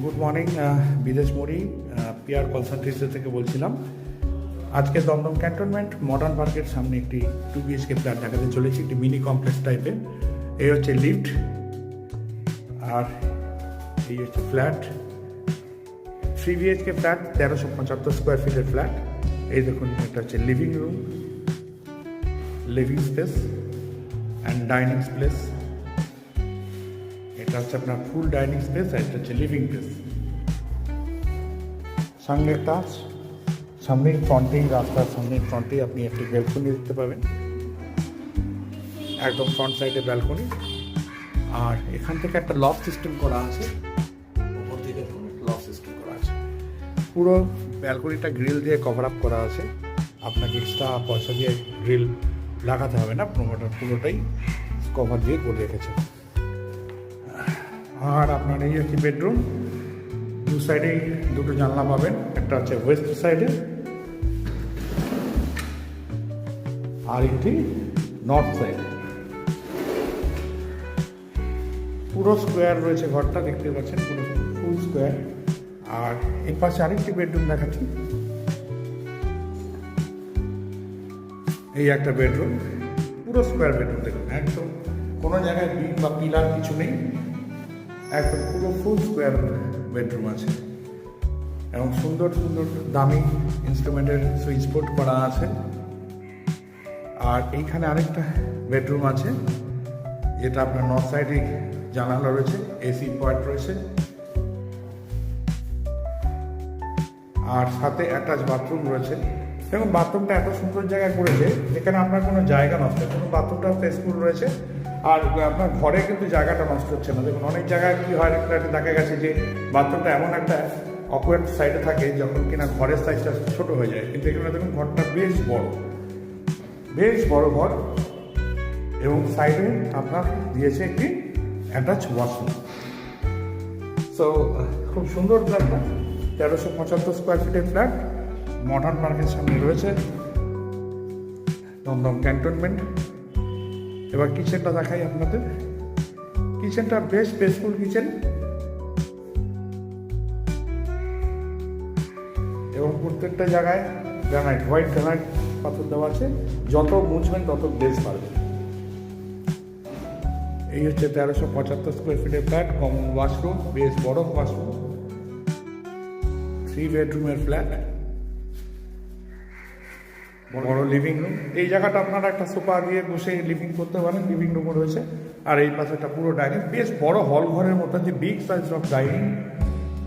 Good morning, বিদেশ মরি PR consultancy থেকে বলছিলাম। আজকে দমদম ক্যান্টনমেন্ট মডার্ন পার্কের সামনে একটি 2 BHK ফ্ল্যাট দেখাতে চলেছি, একটি মিনি কমপ্লেক্স টাইপের। এই হচ্ছে লিফট আর এই হচ্ছে ফ্ল্যাট। 3 BHK ফ্ল্যাট, 1375 স্কোয়ার ফিটের ফ্ল্যাট। এই দেখুন, এটা হচ্ছে living room, living space and dining space. এটা হচ্ছে আপনার ফুল ডাইনিং স্পেস আর এটা হচ্ছে লিভিং স্পেস। সামনে টাচ, সামনের ফ্রন্টেই, রাস্তার সামনের ফ্রন্টেই আপনি একটি ব্যালকনি দেখতে পাবেন, একদম ফ্রন্ট সাইডে ব্যালকনি। আর এখান থেকে একটা লক সিস্টেম করা আছে, উপর থেকে লক সিস্টেম করা আছে। পুরো ব্যালকনিটা গ্রিল দিয়ে কভার আপ করা আছে, আপনাকে এক্সট্রা পয়সা দিয়ে গ্রিল লাগাতে হবে না, পুরোটাই কভার দিয়ে করে রেখেছে। আর আপনার এই হচ্ছে বেডরুম, দু সাইডেই দুটো জানলা পাবেন, একটা হচ্ছে ওয়েস্ট সাইডে আর একটি নর্থ সাইডে। পুরো স্কোয়ার রয়েছে ঘরটা, দেখতে পাচ্ছেন পুরো ফুল স্কোয়ার। আর এর পাশে আরেকটি বেডরুম দেখাচ্ছি, এই একটা বেডরুম, পুরো স্কোয়ার বেডরুম। দেখুন, একদম কোনো জায়গায় বিম বা পিলার কিছু নেই, একদম পুরো ফুল স্কোয়ার বেডরুম আছে এবং সুন্দর সুন্দর দামি ইনস্ট্রুমেন্টের সুইচ বোর্ড করা আছে। আর এইখানে আরেকটা বেডরুম আছে, যেটা আপনার নর্থ সাইডে জানালা রয়েছে, এসি পয়েন্ট রয়েছে আর সাথে অ্যাটাচ বাথরুম রয়েছে। এবং বাথরুমটা এত সুন্দর জায়গায় করেছে যেখানে আপনার কোনো জায়গা নষ্ট, কোনো বাথরুমটা ফেসফুল রয়েছে আর আপনার ঘরে কিন্তু জায়গাটা নষ্ট হচ্ছে না। দেখুন, অনেক জায়গায় কী হয়, একটা দেখা গেছে যে বাথরুমটা এমন একটা অকওয়ার্ড সাইডে থাকে যখন কিনা ঘরের সাইজটা ছোটো হয়ে যায়, কিন্তু এখানে দেখুন ঘরটা বেশ বড় ঘর এবং সাইডে আপনার দিয়েছে একটি অ্যাটাচ ওয়াশরুম। সো খুব সুন্দর ফ্ল্যাটটা, 1375 স্কোয়ার ফিটের ফ্ল্যাট, মডার্ন পার্কের সামনে রয়েছে, দমদম ক্যান্টনমেন্ট। এবার কিচেনটা দেখাই আপনাদের। কিচেনটা বেশ স্পেসফুল কিচেন এবং প্রত্যেকটা জায়গায় গ্রানাইট, হোয়াইট গ্রানাইট পাথর দেওয়া আছে, যত মুছবেন তত গ্লেজ পারবেন। এই হচ্ছে 1375 স্কোয়ার ফিটের ফ্ল্যাট, কমন ওয়াশরুম, বেশ বড় ওয়াশরুম, 3 বেডরুমের ফ্ল্যাট, বড় লিভিং রুম। এই জায়গাটা আপনারা একটা সোফা দিয়ে বসে লিভিং করতে পারেন, লিভিং রুমও রয়েছে। আর এই পাশেটা পুরো ডাইনিং, বেশ বড় হল ঘরের মতো, যে বিগ সাইজ অফ ডাইনিং।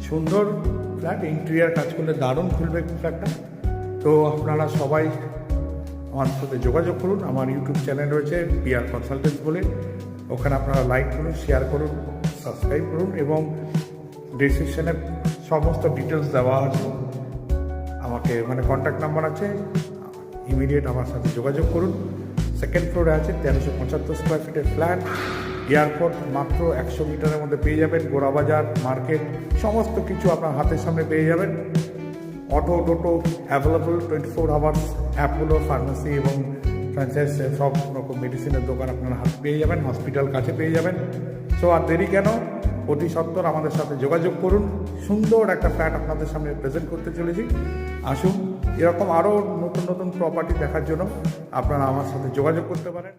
সুন্দর ফ্ল্যাট, ইন্টেরিয়ার কাজ করলে দারুণ খুলবে ফ্ল্যাটটা। তো আপনারা সবাই আমার সাথে যোগাযোগ করুন। আমার ইউটিউব চ্যানেল রয়েছে পিআর কনসালটেন্স বলে, ওখানে আপনারা লাইক করুন, শেয়ার করুন, সাবস্ক্রাইব করুন এবং ডিসক্রিপশানে সমস্ত ডিটেলস দেওয়া আছে। আমাকে কন্ট্যাক্ট নাম্বার আছে, ইমিডিয়েট আমার সাথে যোগাযোগ করুন। সেকেন্ড ফ্লোরে আছে 1375 স্কোয়ার ফিটের ফ্ল্যাট, এয়ারপোর্ট মাত্র 100 মিটারের মধ্যে পেয়ে যাবেন, গোড়াবাজার মার্কেট সমস্ত কিছু আপনার হাতের সামনে পেয়ে যাবেন। অটো টোটো অ্যাভেলেবল 24 আওয়ার্স, অ্যাপোলো ফার্মেসি এবং ফ্র্যাঞ্চাইজ সব রকম মেডিসিনের দোকান আপনারা হাতে পেয়ে যাবেন, হসপিটাল কাছে পেয়ে যাবেন। সো আর দেরি কেন, অতি সত্বর আমাদের সাথে যোগাযোগ করুন। সুন্দর একটা ফ্ল্যাট আপনাদের সামনে প্রেজেন্ট করতে চলেছি। আসুন, এরকম আরও নতুন নতুন প্রপার্টি দেখার জন্য আপনারা আমার সাথে যোগাযোগ করতে পারেন।